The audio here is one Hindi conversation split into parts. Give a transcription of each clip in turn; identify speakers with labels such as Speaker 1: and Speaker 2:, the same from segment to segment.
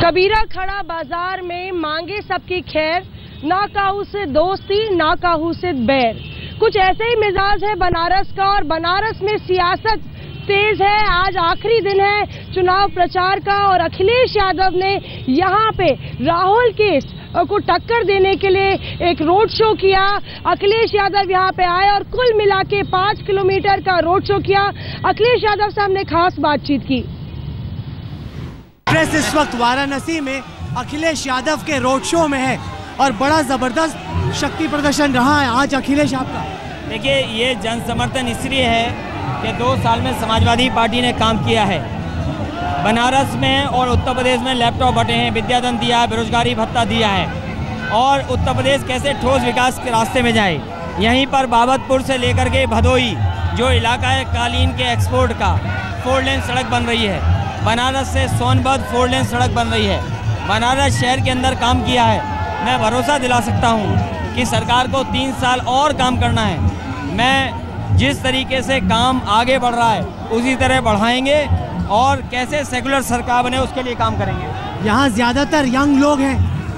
Speaker 1: कबीरा खड़ा बाजार में मांगे सबकी खैर, ना काहू से दोस्ती ना काहू से बैर। कुछ ऐसे ही मिजाज है बनारस का, और बनारस में सियासत तेज है। आज आखिरी दिन है चुनाव प्रचार का और अखिलेश यादव ने यहाँ पे राहुल केस को टक्कर देने के लिए एक रोड शो किया। अखिलेश यादव यहाँ पे आए और कुल मिला के 5 किलोमीटर का रोड शो किया। अखिलेश यादव से हमने खास बातचीत की।
Speaker 2: प्रेस इस वक्त वाराणसी में अखिलेश यादव के रोड शो में है और बड़ा जबरदस्त शक्ति प्रदर्शन रहा है आज अखिलेश आपका।
Speaker 3: देखिए, ये जन समर्थन इसलिए है कि 2 साल में समाजवादी पार्टी ने काम किया है। बनारस में और उत्तर प्रदेश में लैपटॉप बटे हैं, विद्याधन दिया है, बेरोजगारी भत्ता दिया है, और उत्तर प्रदेश कैसे ठोस विकास के रास्ते में जाए। यहीं पर बाबतपुर से लेकर के भदोई जो इलाका है कालीन के एक्सपोर्ट का, 4 लेन सड़क बन रही है। बनारस से सोनभद्र 4 लेन सड़क बन रही है। बनारस शहर के अंदर काम किया है। मैं भरोसा दिला सकता हूँ कि सरकार को 3 साल और काम करना है। मैं जिस तरीके से काम आगे बढ़ रहा है उसी तरह बढ़ाएंगे और कैसे सेकुलर सरकार बने उसके लिए काम करेंगे।
Speaker 2: यहाँ ज्यादातर यंग लोग हैं,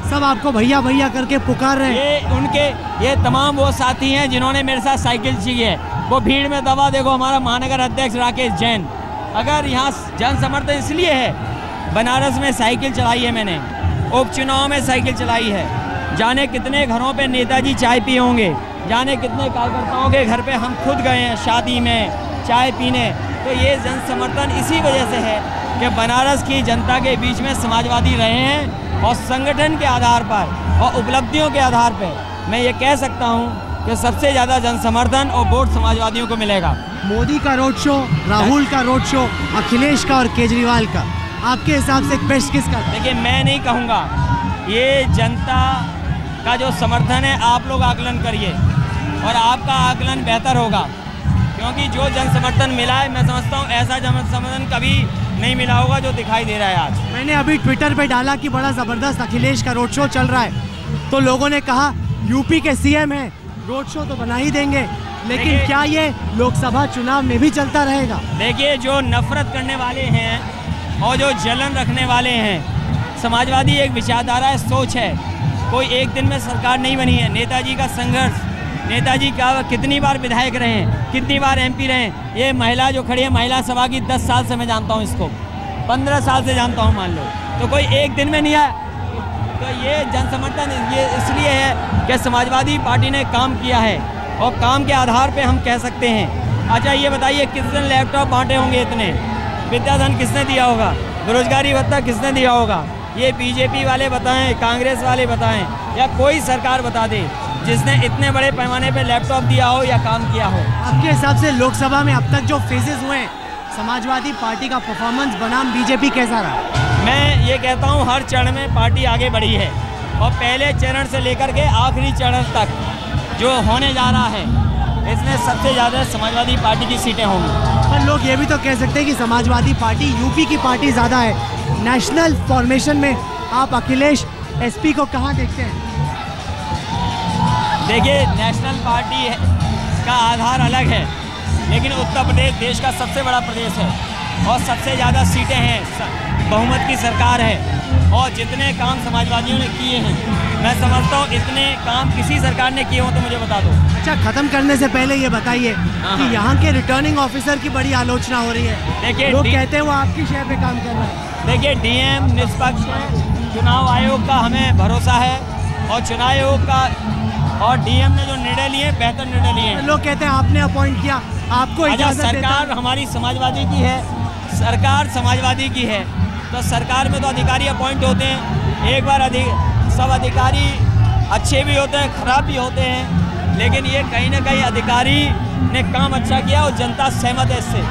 Speaker 2: सब आपको भैया भैया करके पुकार रहे हैं।
Speaker 3: ये तमाम वो साथी हैं जिन्होंने मेरे साथ साइकिल की है। वो भीड़ में दबा देखो हमारा महानगर अध्यक्ष राकेश जैन। अगर यहाँ जन समर्थन इसलिए है, बनारस में साइकिल चलाई है मैंने, उपचुनाव में साइकिल चलाई है, जाने कितने घरों पे नेताजी चाय पिए होंगे, जाने कितने कार्यकर्ताओं के घर पे हम खुद गए हैं शादी में चाय पीने। तो ये जन समर्थन इसी वजह से है कि बनारस की जनता के बीच में समाजवादी रहे हैं और संगठन के आधार पर और उपलब्धियों के आधार पर मैं ये कह सकता हूँ कि सबसे ज़्यादा जन समर्थन और वोट समाजवादियों को मिलेगा।
Speaker 2: मोदी का रोड शो, राहुल का रोड शो, अखिलेश का और केजरीवाल का, आपके हिसाब से बेस्ट किसका?
Speaker 3: देखिए, मैं नहीं कहूँगा, ये जनता का जो समर्थन है आप लोग आकलन करिए और आपका आकलन बेहतर होगा, क्योंकि जो जन समर्थन मिला है मैं समझता हूँ ऐसा जन समर्थन कभी नहीं मिला होगा जो दिखाई दे रहा है आज।
Speaker 2: मैंने अभी ट्विटर पे डाला कि बड़ा जबरदस्त अखिलेश का रोड शो चल रहा है, तो लोगों ने कहा यूपी के सीएम हैं, रोड शो तो बना ही देंगे, लेकिन क्या ये लोकसभा चुनाव में भी चलता रहेगा?
Speaker 3: देखिए, जो नफरत करने वाले हैं और जो जलन रखने वाले हैं, समाजवादी एक विचारधारा है, सोच है। कोई एक दिन में सरकार नहीं बनी है। नेताजी का संघर्ष, नेताजी का कितनी बार विधायक रहे हैं, कितनी बार एमपी रहे हैं। ये महिला जो खड़ी है महिला सभा की 10 साल से मैं जानता हूँ, इसको 15 साल से जानता हूँ मान लो, तो कोई एक दिन में नहीं आया। तो ये जन समर्थन ये इसलिए है कि समाजवादी पार्टी ने काम किया है और काम के आधार पे हम कह सकते हैं। अच्छा, ये बताइए किसने लैपटॉप बांटे होंगे इतने, विद्याधन किसने दिया होगा, बेरोजगारी भत्ता किसने दिया होगा? ये बीजेपी वाले बताएं, कांग्रेस वाले बताएं, या कोई सरकार बता दे जिसने इतने बड़े पैमाने पे लैपटॉप दिया हो या काम किया हो।
Speaker 2: आपके हिसाब से लोकसभा में अब तक जो फेजेस हुए हैं, समाजवादी पार्टी का परफॉर्मेंस बनाम बीजेपी कैसा रहा?
Speaker 3: मैं ये कहता हूँ हर चरण में पार्टी आगे बढ़ी है और पहले चरण से लेकर के आखिरी चरण तक जो होने जा रहा है इसमें सबसे ज़्यादा समाजवादी पार्टी की सीटें होंगी।
Speaker 2: पर लोग ये भी तो कह सकते हैं कि समाजवादी पार्टी यूपी की पार्टी ज़्यादा है। नेशनल फॉर्मेशन में आप अखिलेश एसपी को कहाँ देखते हैं?
Speaker 3: देखिए, नेशनल पार्टी का आधार अलग है, लेकिन उत्तर प्रदेश देश का सबसे बड़ा प्रदेश है और सबसे ज़्यादा सीटें हैं, बहुमत की सरकार है और जितने काम समाजवादियों ने किए हैं मैं समझता हूँ इतने काम किसी सरकार ने किए हो तो मुझे बता दो।
Speaker 2: अच्छा, खत्म करने से पहले ये बताइए कि यहाँ के रिटर्निंग ऑफिसर की बड़ी आलोचना हो रही है।
Speaker 3: देखिए,
Speaker 2: लोग कहते हैं वो आपकी शहर पे काम कर रहा है।
Speaker 3: देखिए, डीएम निष्पक्ष है, चुनाव आयोग का हमें भरोसा है और चुनाव आयोग का और डीएम ने जो निर्णय लिए बेहतर निर्णय लिए।
Speaker 2: लोग कहते हैं आपने अपॉइंट किया, आपको इजाजत देता है।
Speaker 3: सरकार हमारी समाजवादी की है, सरकार समाजवादी की है, तो सरकार में तो अधिकारी अपॉइंट होते हैं। एक बार सब अधिकारी अच्छे भी होते हैं, खराब भी होते हैं, लेकिन ये कहीं ना कहीं अधिकारी ने काम अच्छा किया और जनता सहमत है इससे।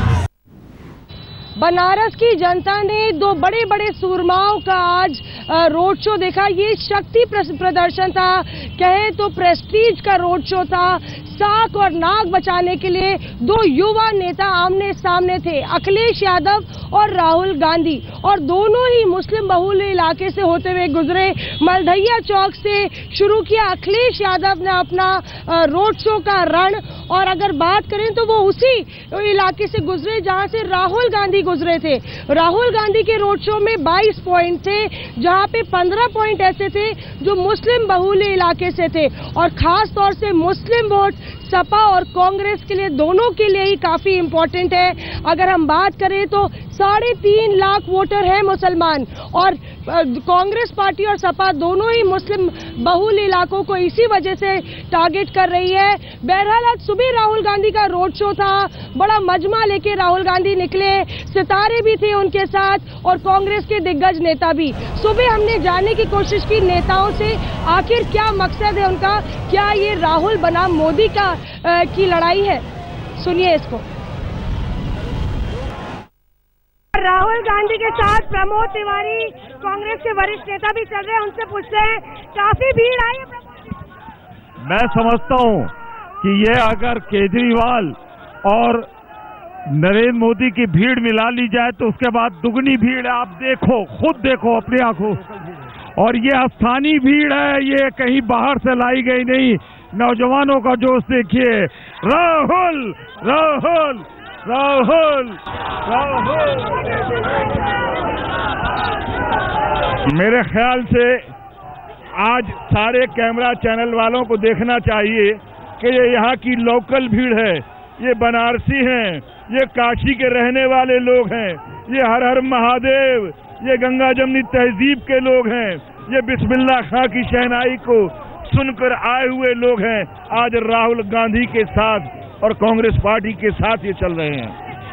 Speaker 1: बनारस की जनता ने 2 बड़े बड़े सूरमाओं का आज रोड शो देखा। ये शक्ति प्रदर्शन था, कहे तो प्रेस्टीज का रोड शो था। साख और नाक बचाने के लिए 2 युवा नेता आमने सामने थे, अखिलेश यादव और राहुल गांधी, और दोनों ही मुस्लिम मुस्लिम बहुल इलाके से होते हुए गुजरे। मलधैया चौक से शुरू किया अखिलेश यादव ने अपना रोड शो का रण, और अगर बात करें तो वो उसी इलाके से गुजरे जहां से राहुल गांधी गुजरे थे। राहुल गांधी के रोड शो में 22 पॉइंट थे, जहां पे 15 पॉइंट ऐसे थे जो मुस्लिम बहुल इलाके से थे, और खास तौर से मुस्लिम वोट सपा और कांग्रेस के लिए, दोनों के लिए ही काफी इंपॉर्टेंट है। अगर हम बात करें तो 3.5 लाख वोटर हैं मुसलमान, और कांग्रेस पार्टी और सपा दोनों ही मुस्लिम बहुल इलाकों को इसी वजह से टारगेट कर रही है। बहरहाल आज सुबह राहुल गांधी का रोड शो था, बड़ा मजमा लेके राहुल गांधी निकले, सितारे भी थे उनके साथ और कांग्रेस के दिग्गज नेता भी। सुबह हमने जानने की कोशिश की नेताओं से आखिर क्या मकसद है उनका, क्या ये राहुल बनाम मोदी की लड़ाई है। सुनिए इसको। राहुल गांधी के साथ प्रमोद तिवारी कांग्रेस के वरिष्ठ नेता भी चल रहे हैं, उनसे पूछते हैं, काफी भीड़ आई है।
Speaker 4: मैं समझता हूं कि ये अगर केजरीवाल और नरेंद्र मोदी की भीड़ मिला ली जाए तो उसके बाद दुगनी भीड़ है। आप देखो, खुद देखो अपनी आंखों, और ये स्थानीय भीड़ है, ये कहीं बाहर से लाई गई नहीं। नौजवानों का जोश देखिए, राहुल राहुल राहुल राहुल। मेरे ख्याल से आज सारे कैमरा चैनल वालों को देखना चाहिए कि ये यहाँ की लोकल भीड़ है, ये बनारसी हैं, ये काशी के रहने वाले लोग हैं, ये हर हर महादेव, ये गंगा जमनी तहजीब के लोग हैं, ये बिस्मिल्लाह खां की शहनाई को सुनकर आए हुए लोग हैं। आज राहुल गांधी के साथ और कांग्रेस पार्टी के साथ ये चल रहे हैं।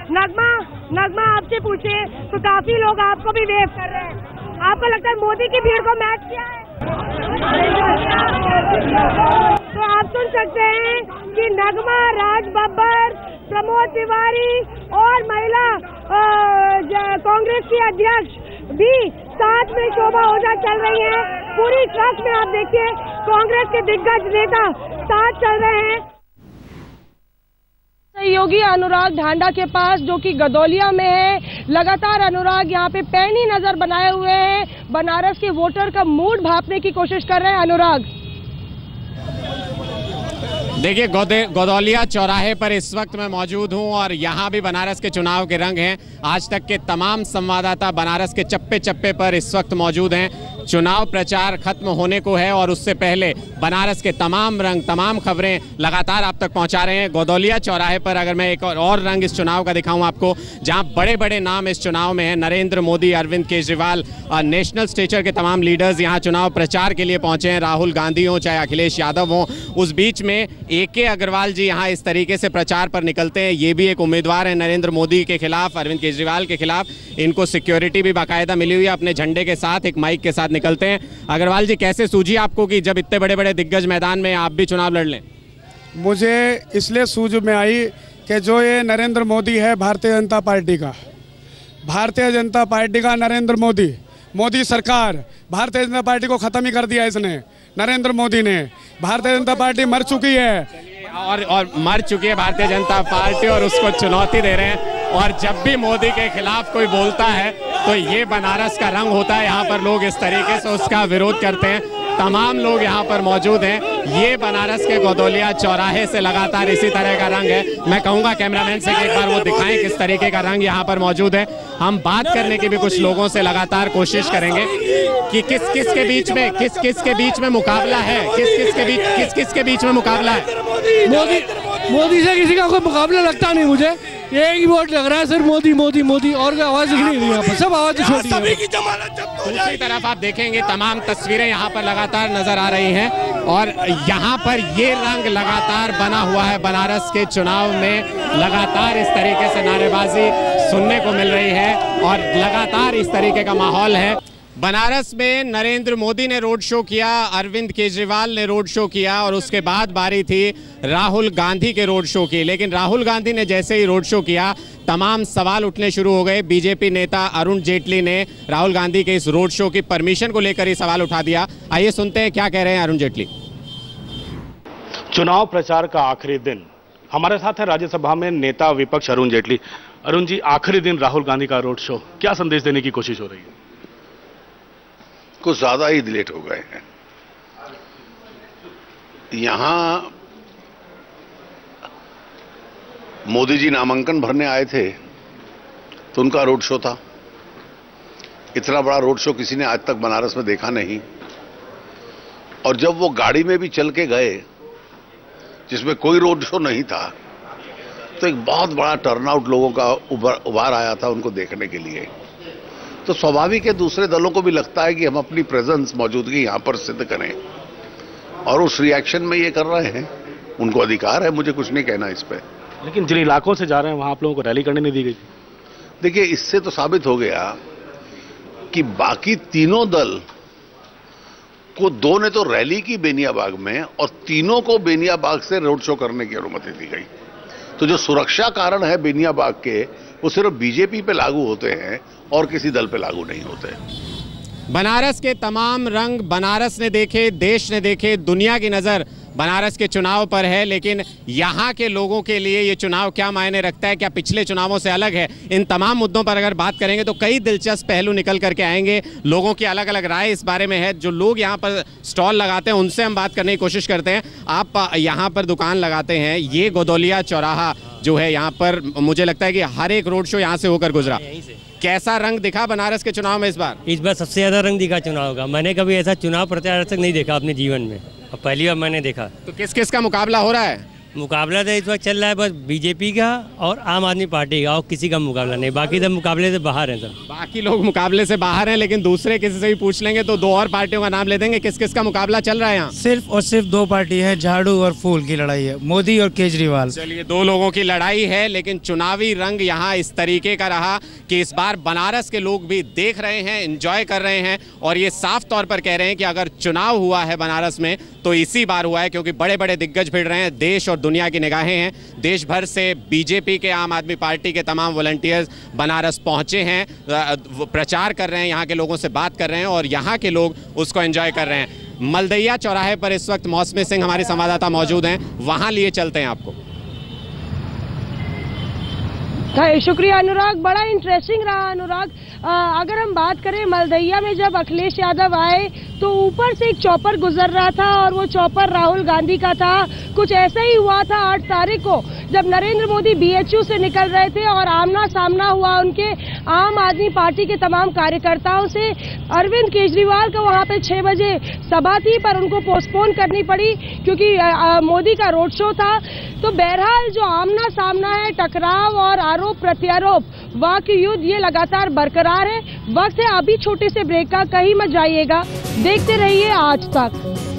Speaker 1: नगमा आपसे पूछे तो काफी लोग आपको भी वेव कर रहे हैं, आपको लगता है मोदी की भीड़ को मैच किया है? तो आप सुन सकते हैं कि नगमा, राज बब्बर, प्रमोद तिवारी और महिला कांग्रेस की अध्यक्ष भी साथ में शोभा ओझा चल रही है। पूरी ट्रक में आप देखिए कांग्रेस के दिग्गज नेता साथ चल रहे हैं। सहयोगी अनुराग ढांडा के पास, जो कि गदौलिया में है, लगातार अनुराग यहाँ पे पैनी नजर बनाए हुए हैं, बनारस के वोटर का मूड भांपने की कोशिश कर रहे हैं। अनुराग,
Speaker 5: देखिए गदौलिया चौराहे पर इस वक्त मैं मौजूद हूं और यहाँ भी बनारस के चुनाव के रंग हैं। आज तक के तमाम संवाददाता बनारस के चप्पे चप्पे पर इस वक्त मौजूद हैं। चुनाव प्रचार खत्म होने को है और उससे पहले बनारस के तमाम रंग, तमाम खबरें लगातार आप तक पहुंचा रहे हैं। गदौलिया चौराहे पर अगर मैं एक और रंग इस चुनाव का दिखाऊं आपको, जहां बड़े बड़े नाम इस चुनाव में हैं, नरेंद्र मोदी, अरविंद केजरीवाल और नेशनल स्टेचर के तमाम लीडर्स यहाँ चुनाव प्रचार के लिए पहुंचे हैं। राहुल गांधी हो चाहे अखिलेश यादव हो, उस बीच में AK अग्रवाल जी यहाँ इस तरीके से प्रचार पर निकलते हैं। ये भी एक उम्मीदवार है नरेंद्र मोदी के खिलाफ, अरविंद केजरीवाल के खिलाफ। इनको सिक्योरिटी भी बाकायदा मिली हुई है, अपने झंडे के साथ एक माइक के साथ निकलते हैं। अग्रवाल जी, कैसे सूझी आपको कि जब इतने बड़े बड़े दिग्गज मैदान में आप भी चुनाव लड़ लें?
Speaker 6: मुझे इसलिए सूझ में आई कि जो ये नरेंद्र मोदी है भारतीय जनता पार्टी का, भारतीय जनता पार्टी का नरेंद्र मोदी सरकार, भारतीय जनता पार्टी को खत्म ही कर दिया इसने। नरेंद्र मोदी ने, भारतीय जनता पार्टी मर चुकी है
Speaker 5: और मर चुकी है भारतीय जनता पार्टी और उसको चुनौती दे रहे हैं। और जब भी मोदी के खिलाफ कोई बोलता है तो ये बनारस का रंग होता है। यहाँ पर लोग इस तरीके से उसका विरोध करते हैं। तमाम लोग यहाँ पर मौजूद हैं। ये बनारस के गदौलिया चौराहे से लगातार इसी तरह का रंग है। मैं कहूँगा कैमरामैन से कि एक बार वो दिखाएं किस तरीके का रंग यहाँ पर मौजूद है। हम बात करने की भी कुछ लोगों से लगातार कोशिश करेंगे कि किस किस के बीच में मुकाबला है, किस किस के बीच में मुकाबला है।
Speaker 7: मोदी से किसी का कोई मुकाबला लगता नहीं मुझे, एक ही वोट लग रहा है सिर्फ मोदी मोदी मोदी, और आवाज दिख नहीं रही यहाँ पर, सब आवाज छोटी है।
Speaker 5: दूसरी तरफ आप देखेंगे तमाम तस्वीरें यहाँ पर लगातार नजर आ रही हैं और यहाँ पर ये रंग लगातार बना हुआ है। बनारस के चुनाव में लगातार इस तरीके से नारेबाजी सुनने को मिल रही है और लगातार इस तरीके का माहौल है। बनारस में नरेंद्र मोदी ने रोड शो किया, अरविंद केजरीवाल ने रोड शो किया और उसके बाद बारी थी राहुल गांधी के रोड शो की। लेकिन राहुल गांधी ने जैसे ही रोड शो किया, तमाम सवाल उठने शुरू हो गए। बीजेपी नेता अरुण जेटली ने राहुल गांधी के इस रोड शो की परमिशन को लेकर ही सवाल उठा दिया। आइए सुनते हैं क्या कह रहे हैं अरुण जेटली।
Speaker 8: चुनाव प्रचार का आखिरी दिन, हमारे साथ है राज्यसभा में नेता विपक्ष अरुण जेटली। अरुण जी, आखिरी दिन राहुल गांधी का रोड शो, क्या संदेश देने की कोशिश हो रही है?
Speaker 9: कुछ ज्यादा ही डिलेट हो गए हैं। यहां मोदी जी नामांकन भरने आए थे तो उनका रोड शो था। इतना बड़ा रोड शो किसी ने आज तक बनारस में देखा नहीं। और जब वो गाड़ी में भी चल के गए जिसमें कोई रोड शो नहीं था तो एक बहुत बड़ा टर्नआउट लोगों का उभार आया था उनको देखने के लिए। तो स्वाभाविक है दूसरे दलों को भी लगता है कि हम अपनी प्रेजेंस, मौजूदगी यहां पर सिद्ध करें, और उस रिएक्शन में ये कर रहे हैं। उनको अधिकार है, मुझे कुछ नहीं कहना इस पे।
Speaker 8: लेकिन जिन इलाकों से जा रहे हैं वहां आप लोगों को रैली करने नहीं दी गई।
Speaker 9: देखिए, इससे तो साबित हो गया कि बाकी तीनों दल को, दो ने तो रैली की बेनियाबाग में और तीनों को बेनियाबाग से रोड शो करने की अनुमति दी गई। तो जो सुरक्षा कारण है बेनियाबाग के, वो सिर्फ बीजेपी पे लागू होते हैं और किसी दल पे लागू नहीं होते।
Speaker 5: बनारस के तमाम रंग बनारस ने देखे, देश ने देखे, दुनिया की नज़र बनारस के चुनाव पर है। लेकिन यहाँ के लोगों के लिए ये चुनाव क्या मायने रखता है, क्या पिछले चुनावों से अलग है, इन तमाम मुद्दों पर अगर बात करेंगे तो कई दिलचस्प पहलू निकल करके आएंगे। लोगों की अलग अलग राय इस बारे में है। जो लोग यहाँ पर स्टॉल लगाते हैं उनसे हम बात करने की कोशिश करते हैं। आप यहाँ पर दुकान लगाते हैं, ये गोदौलिया चौराहा जो है, यहाँ पर मुझे लगता है कि हर एक रोड शो यहाँ से होकर गुजरा। कैसा रंग दिखा बनारस के चुनाव में इस बार?
Speaker 10: इस बार सबसे ज्यादा रंग दिखा चुनाव का। मैंने कभी ऐसा चुनाव प्रचार तक नहीं देखा अपने जीवन में, और पहली बार मैंने देखा।
Speaker 5: तो किस किस का मुकाबला हो रहा है?
Speaker 10: मुकाबला तो इस वक्त चल रहा है बस बीजेपी का और आम आदमी पार्टी का, और किसी का मुकाबला नहीं। बाकी सब मुकाबले से बाहर हैं। सब
Speaker 5: बाकी लोग मुकाबले से बाहर हैं, लेकिन दूसरे किसी से भी पूछ लेंगे तो दो और पार्टियों का नाम ले देंगे। किस किस का मुकाबला चल रहा है यहाँ?
Speaker 11: सिर्फ और सिर्फ दो पार्टी है, झाड़ू और फूल की लड़ाई है, मोदी और केजरीवाल।
Speaker 5: चलिए, दो लोगों की लड़ाई है, लेकिन चुनावी रंग यहाँ इस तरीके का रहा कि इस बार बनारस के लोग भी देख रहे हैं, एंजॉय कर रहे हैं, और ये साफ तौर पर कह रहे हैं कि अगर चुनाव हुआ है बनारस में तो इसी बार हुआ है, क्योंकि बड़े बड़े दिग्गज भिड़ रहे हैं। देश और दुनिया की निगाहें हैं। देश भर से बीजेपी के, आम आदमी पार्टी के तमाम वॉलंटियर्स बनारस पहुंचे हैं, प्रचार कर रहे हैं, यहाँ के लोगों से बात कर रहे हैं, और यहाँ के लोग उसको एंजॉय कर रहे हैं। मलदैया चौराहे पर इस वक्त मौसमी सिंह हमारे संवाददाता मौजूद हैं, वहां लिए चलते हैं आपको।
Speaker 1: शुक्रिया अनुराग, बड़ा इंटरेस्टिंग रहा अनुराग। अगर हम बात करें मलदैया में जब अखिलेश यादव आए तो ऊपर से एक चॉपर गुजर रहा था, और वो चॉपर राहुल गांधी का था। कुछ ऐसा ही हुआ था 8 तारीख को जब नरेंद्र मोदी BHU से निकल रहे थे और आमना सामना हुआ उनके आम आदमी पार्टी के तमाम कार्यकर्ताओं से। अरविंद केजरीवाल का वहां पे 6 बजे सभा थी, पर उनको पोस्टपोन करनी पड़ी क्योंकि मोदी का रोड शो था। तो बहरहाल जो आमना सामना है, टकराव और आरोप प्रत्यारोप, वाक युद्ध, ये लगातार बरकरार है। वक्त है अभी छोटे से ब्रेक का, कहीं मत जाइएगा, देखते रहिए आज तक।